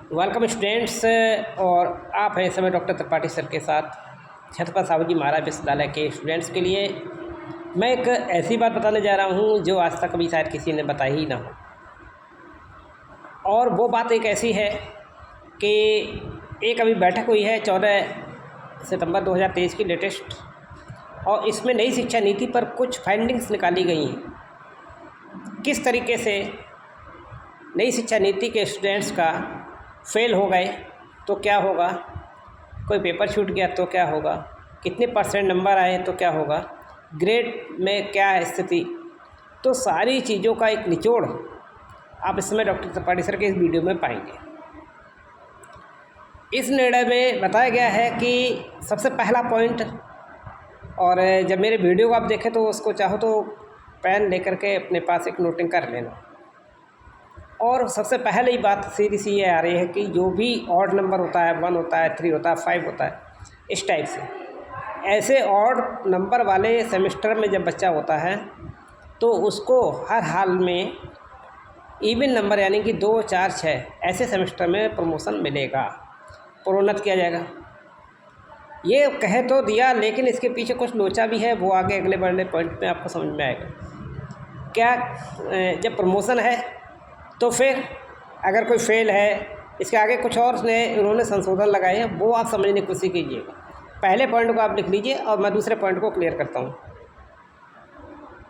Welcome students. और आप हैं इस समय डॉक्टर त्रिपाठी सर के साथ छत्रपति साहू जी महाराज विश्वविद्यालय के स्टूडेंट्स के लिए मैं एक ऐसी बात बताने जा रहा हूं जो आज तक कभी शायद किसी ने बताई ही ना हो। और वो बात एक ऐसी है कि एक अभी बैठक हुई है 14 सितंबर 2023 की लेटेस्ट, और इसमें नई शिक्षा नीति पर कुछ फाइंडिंग्स निकाली गई हैं। किस तरीके से नई शिक्षा नीति के स्टूडेंट्स का फेल हो गए तो क्या होगा, कोई पेपर छूट गया तो क्या होगा, कितने % नंबर आए तो क्या होगा, ग्रेड में क्या है स्थिति, तो सारी चीज़ों का एक निचोड़ आप इस समय डॉक्टर त्रिपाठी सर के इस वीडियो में पाएंगे। इस निर्णय में बताया गया है कि सबसे पहला पॉइंट, और जब मेरे वीडियो को आप देखें तो उसको चाहो तो पेन लेकर के अपने पास एक नोटिंग कर लेना। और सबसे पहले ही बात सीधी सी ये आ रही है कि जो भी ऑड नंबर होता है, 1 होता है, 3 होता है, 5 होता है, इस टाइप से ऐसे ऑड नंबर वाले सेमेस्टर में जब बच्चा होता है तो उसको हर हाल में इवन नंबर यानी कि 2, 4, 6 ऐसे सेमेस्टर में प्रमोशन मिलेगा, प्रोन्नत किया जाएगा। ये कहे तो दिया, लेकिन इसके पीछे कुछ लोचा भी है, वो आगे अगले बढ़ने पॉइंट में आपको समझ में आएगा। क्या जब प्रमोशन है तो फिर अगर कोई फेल है, इसके आगे कुछ और उन्होंने संशोधन लगाए हैं, वो आप समझने की कोशिश कीजिएगा। पहले पॉइंट को आप लिख लीजिए और मैं दूसरे पॉइंट को क्लियर करता हूँ।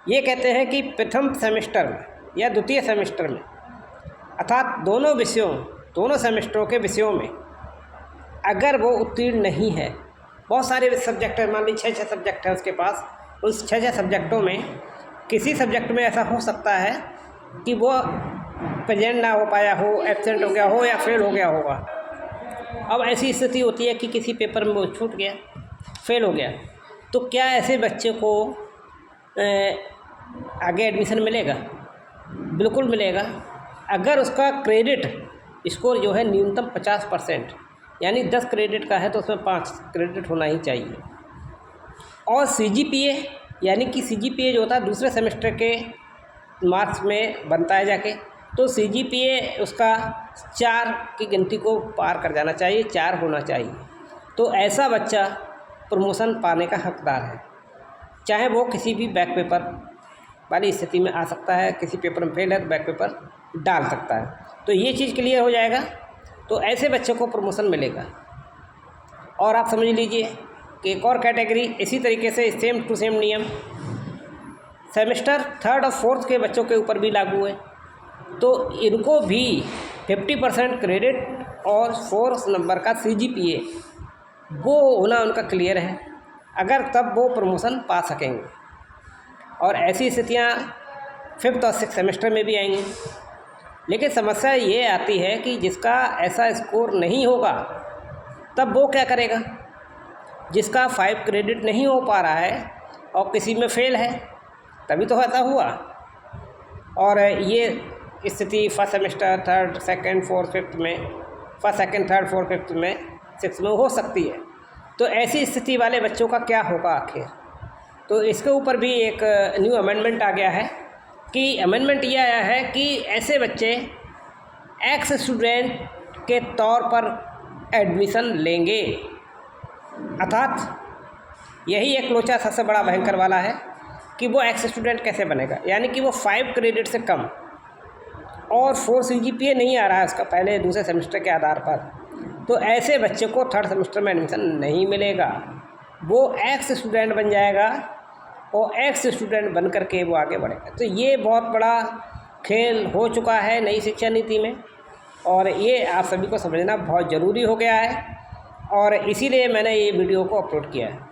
ये कहते हैं कि प्रथम सेमेस्टर में या द्वितीय सेमेस्टर में, अर्थात दोनों सेमेस्टरों के विषयों में अगर वो उत्तीर्ण नहीं है, बहुत सारे सब्जेक्ट हैं, मान लीजिए 6 सब्जेक्ट हैं उसके पास, उस 6 सब्जेक्टों में किसी सब्जेक्ट में ऐसा हो सकता है कि वो प्रेजेंट ना हो पाया हो, एब्सेंट हो गया हो या फेल हो गया होगा। अब ऐसी स्थिति होती है कि किसी पेपर में वो छूट गया, फेल हो गया, तो क्या ऐसे बच्चे को आगे एडमिशन मिलेगा? बिल्कुल मिलेगा, अगर उसका क्रेडिट स्कोर जो है न्यूनतम 50%, यानी 10 क्रेडिट का है तो उसमें 5 क्रेडिट होना ही चाहिए। और CGPA यानी कि CGPA जो होता है दूसरे सेमेस्टर के मार्क्स में बनता है जाके, तो CGPA उसका 4 की गिनती को पार कर जाना चाहिए, 4 होना चाहिए। तो ऐसा बच्चा प्रमोशन पाने का हकदार है, चाहे वो किसी भी बैक पेपर वाली स्थिति में आ सकता है, किसी पेपर में फेल है तो बैक पेपर डाल सकता है। तो ये चीज़ क्लियर हो जाएगा, तो ऐसे बच्चे को प्रमोशन मिलेगा। और आप समझ लीजिए कि एक और कैटेगरी इसी तरीके से सेम टू सेम नियम सेमेस्टर 3rd और 4th के बच्चों के ऊपर भी लागू है, तो इनको भी 50% क्रेडिट और 4 नंबर का CGPA वो होना उनका क्लियर है, अगर तब वो प्रमोशन पा सकेंगे। और ऐसी स्थितियाँ 5th और 6th सेमेस्टर में भी आएंगी। लेकिन समस्या ये आती है कि जिसका ऐसा स्कोर नहीं होगा तब वो क्या करेगा? जिसका 5 क्रेडिट नहीं हो पा रहा है और किसी में फेल है, तभी तो ऐसा हुआ। और ये स्थिति 1st semester 3rd, 2nd, 4th, 5th में 1st, 2nd, 3rd, 4th, 5th में 6th में हो सकती है। तो ऐसी स्थिति वाले बच्चों का क्या होगा आखिर? तो इसके ऊपर भी एक न्यू अमेंडमेंट आ गया है कि अमेंडमेंट ये आया है कि ऐसे बच्चे एक्स स्टूडेंट के तौर पर एडमिशन लेंगे। अर्थात यही एक लोचा सबसे बड़ा भयंकर वाला है कि वो एक्स स्टूडेंट कैसे बनेगा, यानी कि वो 5 क्रेडिट से कम और 4 CGPA नहीं आ रहा है उसका पहले दूसरे सेमेस्टर के आधार पर, तो ऐसे बच्चे को 3rd सेमेस्टर में एडमिशन नहीं मिलेगा। वो एक्स स्टूडेंट बन जाएगा और एक्स स्टूडेंट बन करके वो आगे बढ़ेगा। तो ये बहुत बड़ा खेल हो चुका है नई शिक्षा नीति में, और ये आप सभी को समझना बहुत ज़रूरी हो गया है, और इसीलिए मैंने ये वीडियो को अपलोड किया है।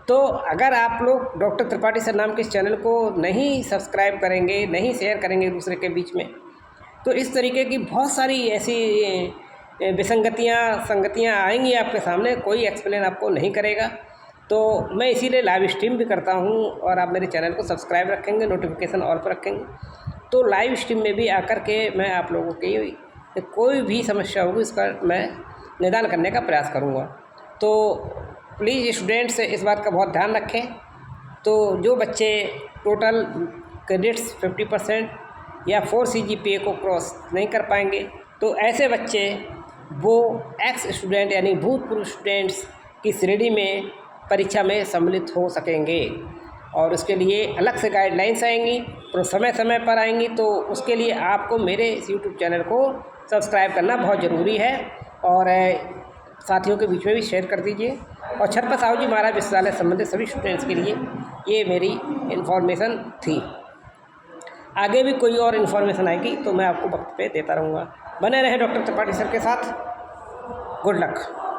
तो अगर आप लोग डॉक्टर त्रिपाठी सर नाम के इस चैनल को नहीं सब्सक्राइब करेंगे, नहीं शेयर करेंगे दूसरे के बीच में, तो इस तरीके की बहुत सारी ऐसी संगतियाँ आएंगी आपके सामने, कोई एक्सप्लेन आपको नहीं करेगा। तो मैं इसीलिए लाइव स्ट्रीम भी करता हूँ, और आप मेरे चैनल को सब्सक्राइब रखेंगे, नोटिफिकेशन ऑल पर रखेंगे, तो लाइव स्ट्रीम में भी आकर के मैं आप लोगों की कोई भी समस्या होगी उसका मैं निदान करने का प्रयास करूँगा। तो प्लीज़ स्टूडेंट्स इस बात का बहुत ध्यान रखें। तो जो बच्चे टोटल क्रेडिट्स 50% या 4 CGPA को क्रॉस नहीं कर पाएंगे, तो ऐसे बच्चे वो एक्स स्टूडेंट यानी भूतपूर्व स्टूडेंट्स की श्रेणी में परीक्षा में सम्मिलित हो सकेंगे। और उसके लिए अलग से गाइडलाइंस आएंगी, तो समय समय पर आएंगी। तो उसके लिए आपको मेरे इस यूट्यूब चैनल को सब्सक्राइब करना बहुत ज़रूरी है और साथियों के बीच में भी शेयर कर दीजिए। और छत्रपति साहू जी महाराज विश्वविद्यालय संबंधित सभी स्टूडेंट्स के लिए ये मेरी इन्फॉर्मेशन थी। आगे भी कोई और इन्फॉर्मेशन आएगी तो मैं आपको वक्त पे देता रहूँगा। बने रहें डॉक्टर त्रिपाठी सर के साथ। Good luck.